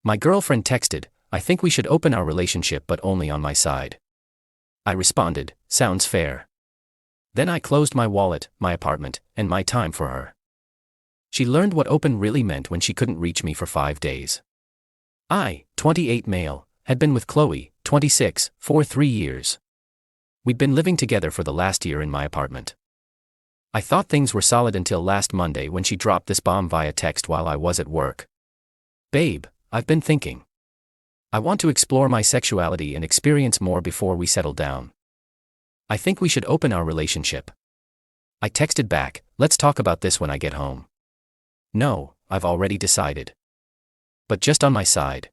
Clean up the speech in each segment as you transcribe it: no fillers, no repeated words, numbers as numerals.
My girlfriend texted, "I think we should open our relationship but only on my side." I responded, "Sounds fair." Then I closed my wallet, my apartment, and my time for her. She learned what open really meant when she couldn't reach me for 5 days. I, 28 male, had been with Qley, 26, for 3 years. We'd been living together for the last year in my apartment. I thought things were solid until last Monday when she dropped this bomb via text while I was at work. "Babe, I've been thinking. I want to explore my sexuality and experience more before we settle down. I think we should open our relationship." I texted back, "Let's talk about this when I get home." "No, I've already decided. But just on my side.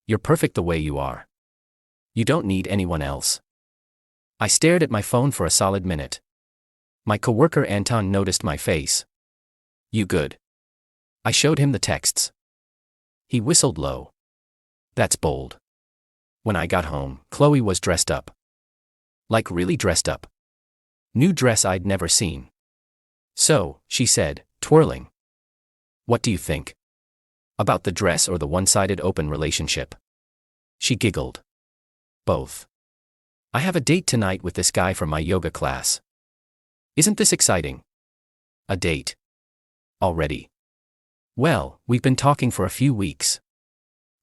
You're perfect the way you are. You don't need anyone else." I stared at my phone for a solid minute. My coworker Anton noticed my face. "You good?" I showed him the texts. He whistled low. "That's bold." When I got home, Qley was dressed up. Like really dressed up. New dress I'd never seen. "So," she said, twirling. "What do you think? About the dress or the one-sided open relationship?" She giggled. "Both. I have a date tonight with this guy from my yoga class." "Isn't this exciting?" "A date? Already?" "Well, we've been talking for a few weeks."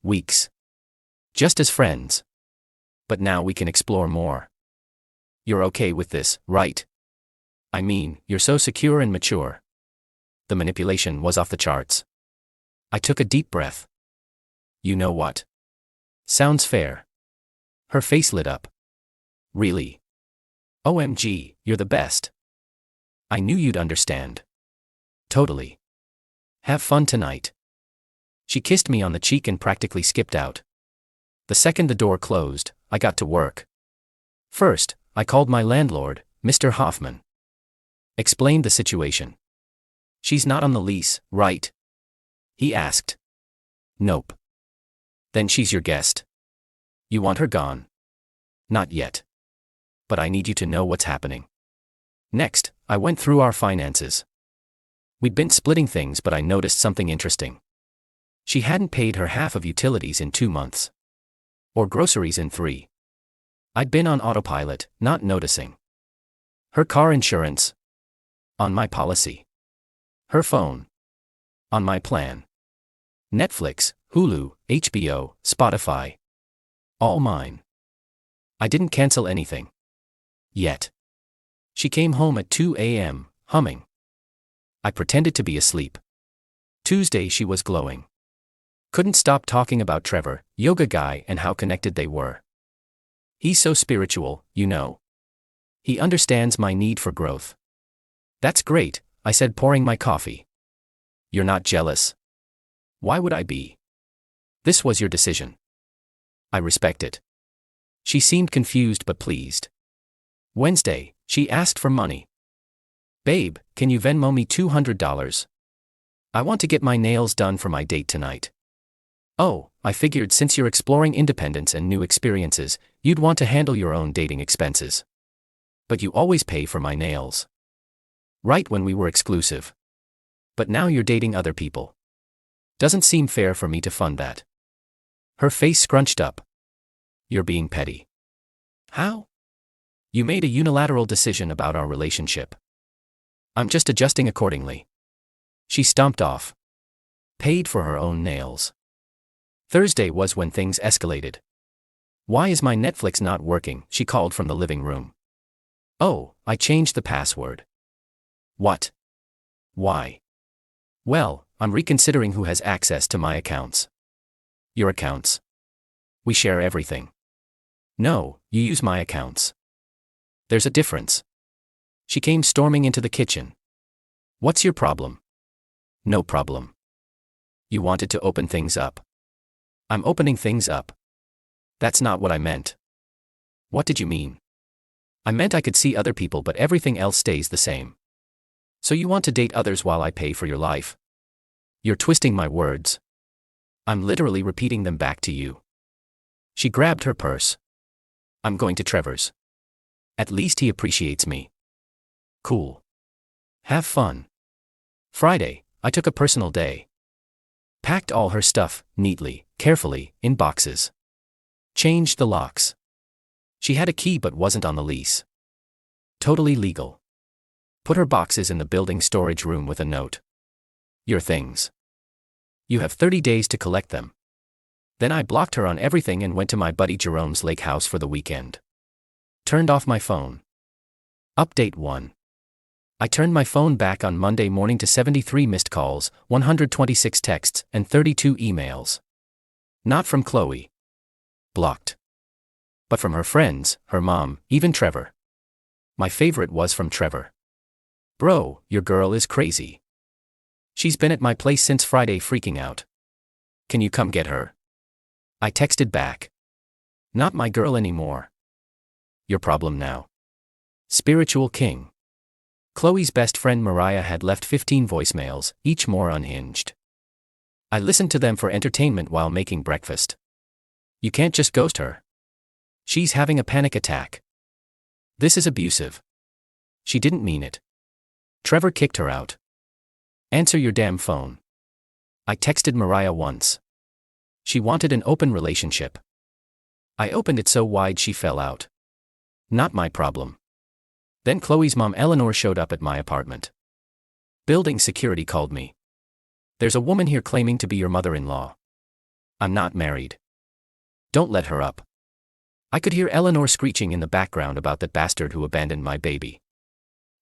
"Weeks? Just as friends. But now we can explore more. You're okay with this, right? I mean, you're so secure and mature." The manipulation was off the charts. I took a deep breath. "You know what? Sounds fair." Her face lit up. "Really? OMG, you're the best. I knew you'd understand." "Totally. Have fun tonight." She kissed me on the cheek and practically skipped out. The second the door closed, I got to work. First, I called my landlord, Mr. Hoffman. Explained the situation. "She's not on the lease, right?" he asked. "Nope." "Then she's your guest. You want her gone?" "Not yet. But I need you to know what's happening." Next, I went through our finances. We'd been splitting things, but I noticed something interesting. She hadn't paid her half of utilities in 2 months. Or groceries in 3. I'd been on autopilot, not noticing. Her car insurance. On my policy. Her phone. On my plan. Netflix, Hulu, HBO, Spotify. All mine. I didn't cancel anything. Yet. She came home at 2 a.m., humming. I pretended to be asleep. Tuesday she was glowing. Couldn't stop talking about Trevor, yoga guy, and how connected they were. "He's so spiritual, you know. He understands my need for growth." "That's great," I said, pouring my coffee. "You're not jealous?" "Why would I be? This was your decision." "I respect it." She seemed confused but pleased. Wednesday, she asked for money. "Babe, can you Venmo me $200? I want to get my nails done for my date tonight." "Oh, I figured since you're exploring independence and new experiences, you'd want to handle your own dating expenses. But you always pay for my nails." "Right when we were exclusive. But now you're dating other people. Doesn't seem fair for me to fund that." Her face scrunched up. "You're being petty." "How?" "You made a unilateral decision about our relationship. I'm just adjusting accordingly." She stomped off. Paid for her own nails. Thursday was when things escalated. "Why is my Netflix not working?" she called from the living room. "Oh, I changed the password." "What? Why?" "Well, I'm reconsidering who has access to my accounts." "Your accounts? We share everything." "No, you use my accounts." "There's a difference." She came storming into the kitchen. "What's your problem?" "No problem. You wanted to open things up." "I'm opening things up." "That's not what I meant." "What did you mean?" "I meant I could see other people but everything else stays the same." "So you want to date others while I pay for your life?" "You're twisting my words." "I'm literally repeating them back to you." She grabbed her purse. "I'm going to Trevor's. At least he appreciates me." "Cool. Have fun." Friday, I took a personal day. Packed all her stuff, neatly, carefully, in boxes. Changed the locks. She had a key but wasn't on the lease. Totally legal. Put her boxes in the building storage room with a note. Your things. You have 30 days to collect them. Then I blocked her on everything and went to my buddy Jerome's lake house for the weekend. Turned off my phone. Update 1. I turned my phone back on Monday morning to 73 missed calls, 126 texts, and 32 emails. Not from Qley. Blocked. But from her friends, her mom, even Trevor. My favorite was from Trevor. Bro, your girl is crazy. She's been at my place since Friday freaking out. Can you come get her? I texted back. Not my girl anymore. Your problem now. Spiritual King. Qley's best friend Mariah had left 15 voicemails, each more unhinged. I listened to them for entertainment while making breakfast. You can't just ghost her. She's having a panic attack. This is abusive. She didn't mean it. Trevor kicked her out. Answer your damn phone. I texted Mariah once. She wanted an open relationship. I opened it so wide she fell out. Not my problem. Then Qley's mom Eleanor showed up at my apartment. Building security called me. There's a woman here claiming to be your mother-in-law. I'm not married. Don't let her up. I could hear Eleanor screeching in the background about that bastard who abandoned my baby.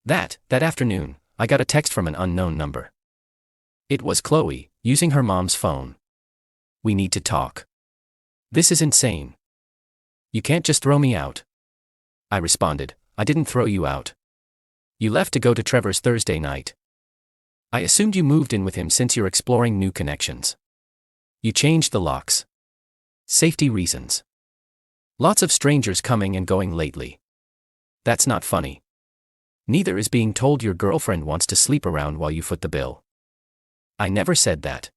That afternoon, I got a text from an unknown number. It was Qley, using her mom's phone. We need to talk. This is insane. You can't just throw me out. I responded, I didn't throw you out. You left to go to Trevor's Thursday night. I assumed you moved in with him since you're exploring new connections. You changed the locks. Safety reasons. Lots of strangers coming and going lately. That's not funny. Neither is being told your girlfriend wants to sleep around while you foot the bill. I never said that.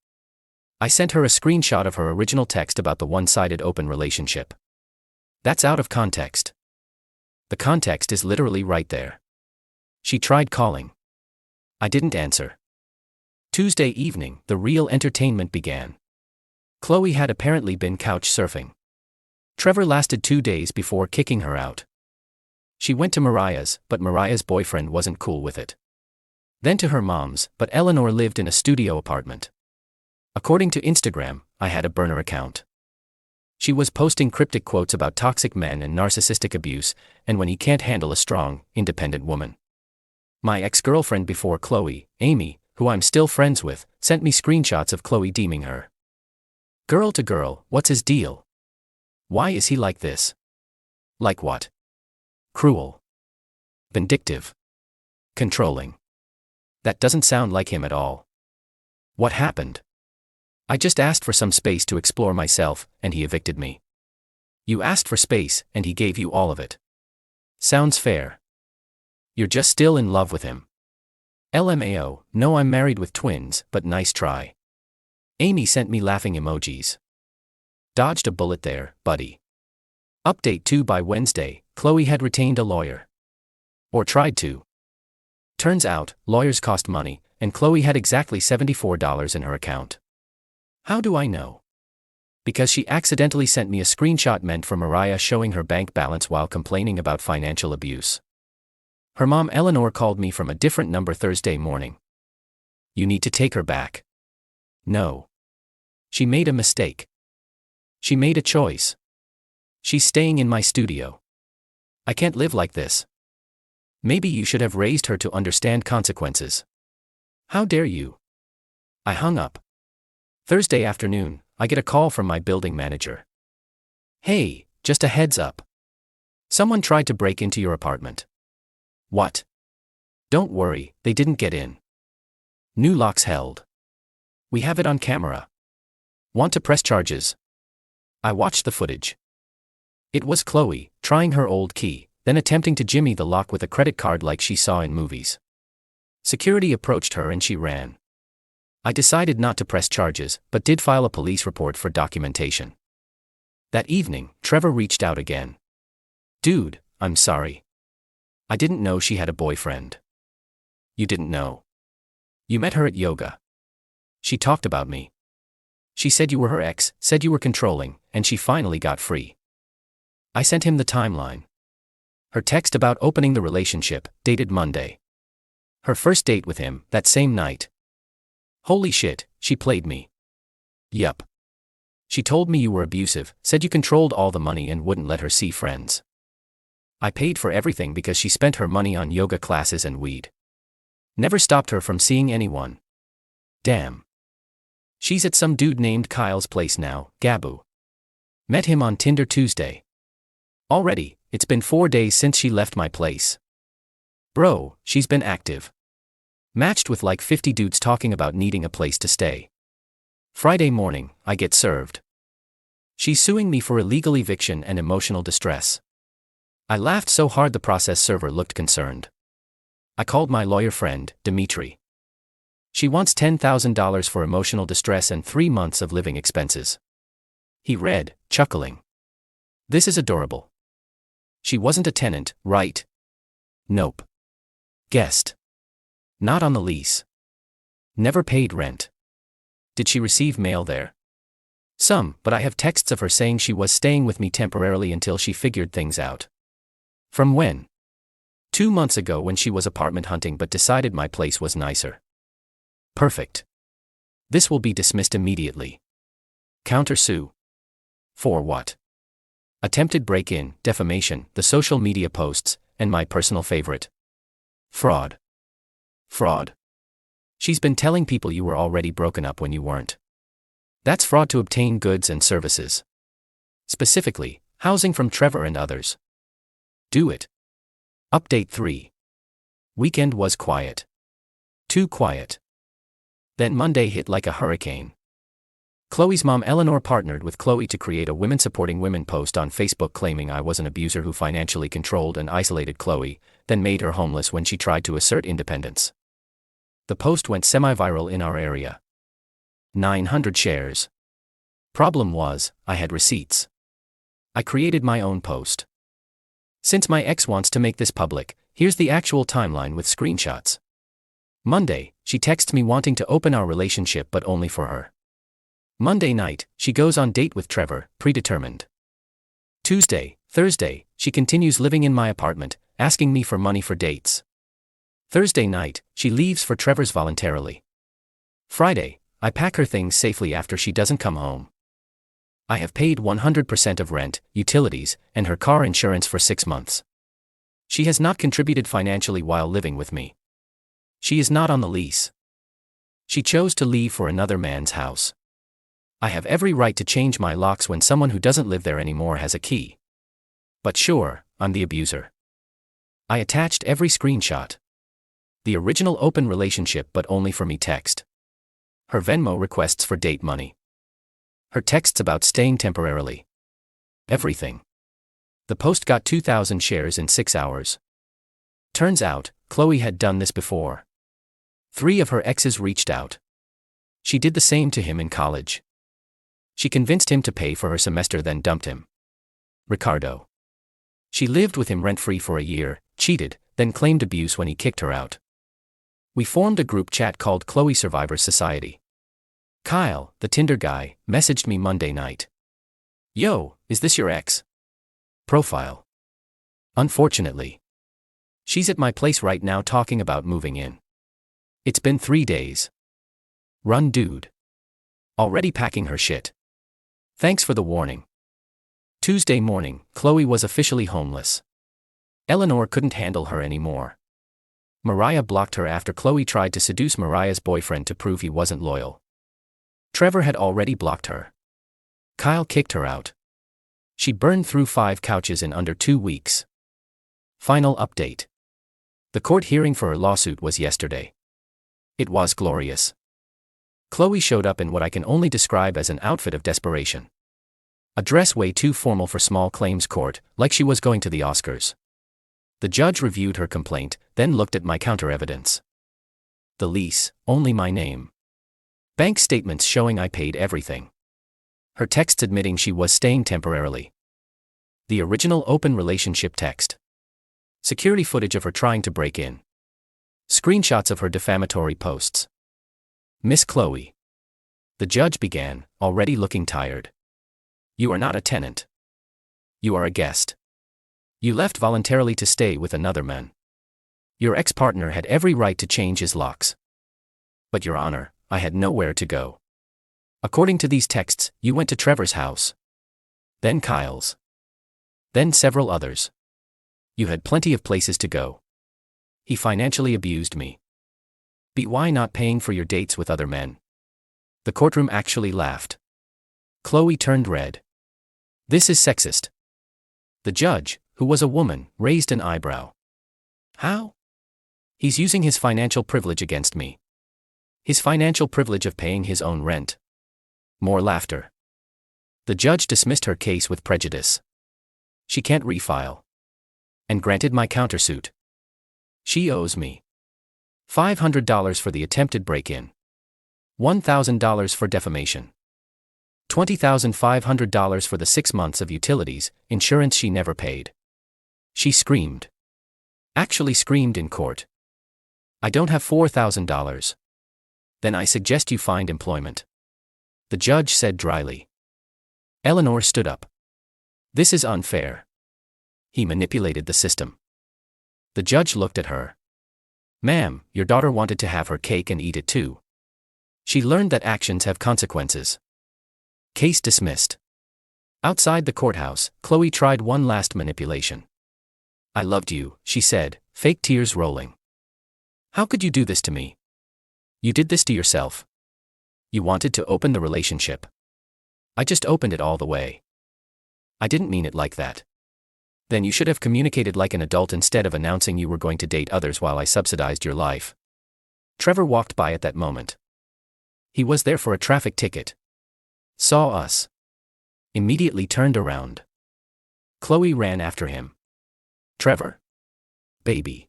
I sent her a screenshot of her original text about the one-sided open relationship. That's out of context. The context is literally right there. She tried calling. I didn't answer. Tuesday evening, the real entertainment began. Qley had apparently been couch surfing. Trevor lasted 2 days before kicking her out. She went to Mariah's, but Mariah's boyfriend wasn't cool with it. Then to her mom's, but Eleanor lived in a studio apartment. According to Instagram, I had a burner account. She was posting cryptic quotes about toxic men and narcissistic abuse, and when he can't handle a strong, independent woman. My ex-girlfriend before Qley, Amy, who I'm still friends with, sent me screenshots of Qley deeming her. Girl to girl, what's his deal? Why is he like this? Like what? Cruel. Vindictive. Controlling. That doesn't sound like him at all. What happened? I just asked for some space to explore myself, and he evicted me. You asked for space, and he gave you all of it. Sounds fair. You're just still in love with him. LMAO, no, I'm married with twins, but nice try. Amy sent me laughing emojis. Dodged a bullet there, buddy. Update 2 by Wednesday, Qley had retained a lawyer. Or tried to. Turns out, lawyers cost money, and Qley had exactly $74 in her account. How do I know? Because she accidentally sent me a screenshot meant for Mariah showing her bank balance while complaining about financial abuse. Her mom Eleanor called me from a different number Thursday morning. You need to take her back. No. She made a mistake. She made a choice. She's staying in my studio. I can't live like this. Maybe you should have raised her to understand consequences. How dare you? I hung up. Thursday afternoon, I get a call from my building manager. Hey, just a heads up. Someone tried to break into your apartment. What? Don't worry, they didn't get in. New locks held. We have it on camera. Want to press charges? I watched the footage. It was Qley, trying her old key, then attempting to jimmy the lock with a credit card like she saw in movies. Security approached her and she ran. I decided not to press charges, but did file a police report for documentation. That evening, Trevor reached out again. Dude, I'm sorry. I didn't know she had a boyfriend. You didn't know. You met her at yoga. She talked about me. She said you were her ex, said you were controlling, and she finally got free. I sent him the timeline. Her text about opening the relationship, dated Monday. Her first date with him, that same night. Holy shit, she played me. Yup. She told me you were abusive, said you controlled all the money and wouldn't let her see friends. I paid for everything because she spent her money on yoga classes and weed. Never stopped her from seeing anyone. Damn. She's at some dude named Kyle's place now, Gabu. Met him on Tinder Tuesday. Already, it's been 4 days since she left my place. Bro, she's been active. Matched with like 50 dudes talking about needing a place to stay. Friday morning, I get served. She's suing me for illegal eviction and emotional distress. I laughed so hard the process server looked concerned. I called my lawyer friend, Dimitri. She wants $10,000 for emotional distress and 3 months of living expenses. He read, chuckling. This is adorable. She wasn't a tenant, right? Nope. Guest. Not on the lease. Never paid rent. Did she receive mail there? Some, but I have texts of her saying she was staying with me temporarily until she figured things out. From when? 2 months ago when she was apartment hunting but decided my place was nicer. Perfect. This will be dismissed immediately. Countersue. For what? Attempted break-in, defamation, the social media posts, and my personal favorite. Fraud. Fraud. She's been telling people you were already broken up when you weren't. That's fraud to obtain goods and services. Specifically, housing from Trevor and others. Do it. Update 3. Weekend was quiet. Too quiet. Then Monday hit like a hurricane. Qley's mom Eleanor partnered with Qley to create a women supporting women post on Facebook claiming I was an abuser who financially controlled and isolated Qley, then made her homeless when she tried to assert independence. The post went semi-viral in our area. 900 shares. Problem was, I had receipts. I created my own post. Since my ex wants to make this public, here's the actual timeline with screenshots. Monday, she texts me wanting to open our relationship but only for her. Monday night, she goes on date with Trevor, predetermined. Tuesday, Thursday, she continues living in my apartment, asking me for money for dates. Thursday night, she leaves for Trevor's voluntarily. Friday, I pack her things safely after she doesn't come home. I have paid 100% of rent, utilities, and her car insurance for 6 months. She has not contributed financially while living with me. She is not on the lease. She chose to leave for another man's house. I have every right to change my locks when someone who doesn't live there anymore has a key. But sure, I'm the abuser. I attached every screenshot. The original open relationship but only for me text. Her Venmo requests for date money. Her texts about staying temporarily. Everything. The post got 2,000 shares in 6 hours. Turns out, Qley had done this before. 3 of her exes reached out. She did the same to him in college. She convinced him to pay for her semester then dumped him. Ricardo. She lived with him rent-free for a year, cheated, then claimed abuse when he kicked her out. We formed a group chat called Qley Survivors Society. Kyle, the Tinder guy, messaged me Monday night. Yo, is this your ex? Profile. Unfortunately. She's at my place right now talking about moving in. It's been 3 days. Run dude. Already packing her shit. Thanks for the warning. Tuesday morning, Qley was officially homeless. Eleanor couldn't handle her anymore. Mariah blocked her after Qley tried to seduce Mariah's boyfriend to prove he wasn't loyal. Trevor had already blocked her. Kyle kicked her out. She burned through 5 couches in under 2 weeks. Final update. The court hearing for her lawsuit was yesterday. It was glorious. Qley showed up in what I can only describe as an outfit of desperation. A dress way too formal for small claims court, like she was going to the Oscars. The judge reviewed her complaint, then looked at my counter-evidence. The lease, only my name. Bank statements showing I paid everything. Her texts admitting she was staying temporarily. The original open relationship text. Security footage of her trying to break in. Screenshots of her defamatory posts. Miss Qley. The judge began, already looking tired. You are not a tenant. You are a guest. You left voluntarily to stay with another man. Your ex-partner had every right to change his locks. But Your Honor, I had nowhere to go. According to these texts, you went to Trevor's house. Then Kyle's. Then several others. You had plenty of places to go. He financially abused me. Why not paying for your dates with other men? The courtroom actually laughed. Qley turned red. This is sexist. The judge, who was a woman, raised an eyebrow. How? He's using his financial privilege against me. His financial privilege of paying his own rent. More laughter. The judge dismissed her case with prejudice. She can't refile. And granted my countersuit. She owes me $500 for the attempted break-in. $1,000 for defamation. $20,500 for the 6 months of utilities, insurance she never paid. She screamed. Actually screamed in court. I don't have $4,000. Then I suggest you find employment. The judge said dryly. Eleanor stood up. This is unfair. He manipulated the system. The judge looked at her. Ma'am, your daughter wanted to have her cake and eat it too. She learned that actions have consequences. Case dismissed. Outside the courthouse, Qley tried one last manipulation. I loved you, she said, fake tears rolling. How could you do this to me? You did this to yourself. You wanted to open the relationship. I just opened it all the way. I didn't mean it like that. Then you should have communicated like an adult instead of announcing you were going to date others while I subsidized your life. Trevor walked by at that moment. He was there for a traffic ticket. Saw us. Immediately turned around. Qley ran after him. Trevor. Baby.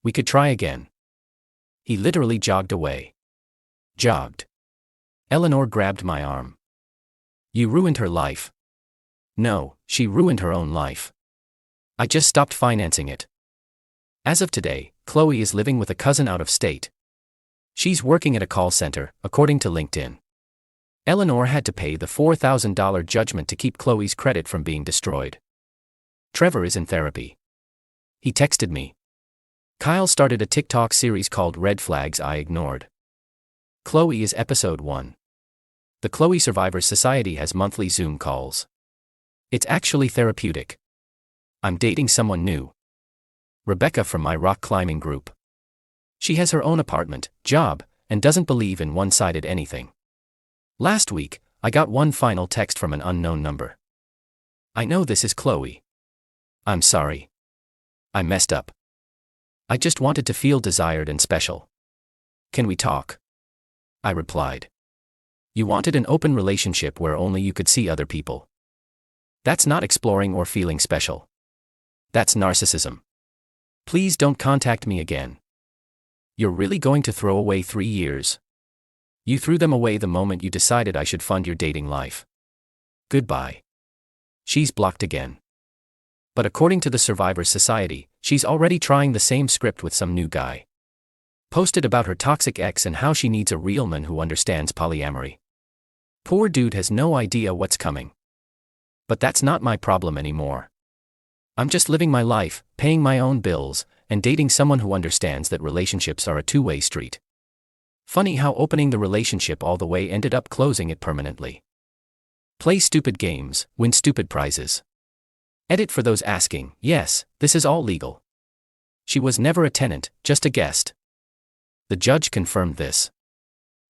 We could try again. He literally jogged away. Jogged. Eleanor grabbed my arm. You ruined her life. No, she ruined her own life. I just stopped financing it. As of today, Qley is living with a cousin out of state. She's working at a call center, according to LinkedIn. Eleanor had to pay the $4,000 judgment to keep Qley's credit from being destroyed. Trevor is in therapy. He texted me. Kyle started a TikTok series called Red Flags I Ignored. Qley is episode 1. The Qley Survivors Society has monthly Zoom calls. It's actually therapeutic. I'm dating someone new. Rebecca from my rock climbing group. She has her own apartment, job, and doesn't believe in one-sided anything. Last week, I got one final text from an unknown number. I know this is Qley. I'm sorry. I messed up. I just wanted to feel desired and special. Can we talk? I replied. You wanted an open relationship where only you could see other people. That's not exploring or feeling special. That's narcissism. Please don't contact me again. You're really going to throw away 3 years? You threw them away the moment you decided I should fund your dating life. Goodbye. She's blocked again. But according to the Survivors Society, she's already trying the same script with some new guy. Posted about her toxic ex and how she needs a real man who understands polyamory. Poor dude has no idea what's coming. But that's not my problem anymore. I'm just living my life, paying my own bills, and dating someone who understands that relationships are a two-way street. Funny how opening the relationship all the way ended up closing it permanently. Play stupid games, win stupid prizes. Edit for those asking, yes, this is all legal. She was never a tenant, just a guest. The judge confirmed this.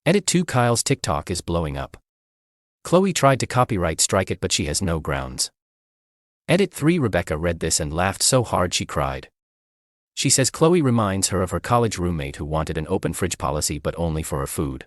Edit 2 Kyle's TikTok is blowing up. Qley tried to copyright strike it but she has no grounds. Edit 3 Rebecca read this and laughed so hard she cried. She says Qley reminds her of her college roommate who wanted an open fridge policy but only for her food.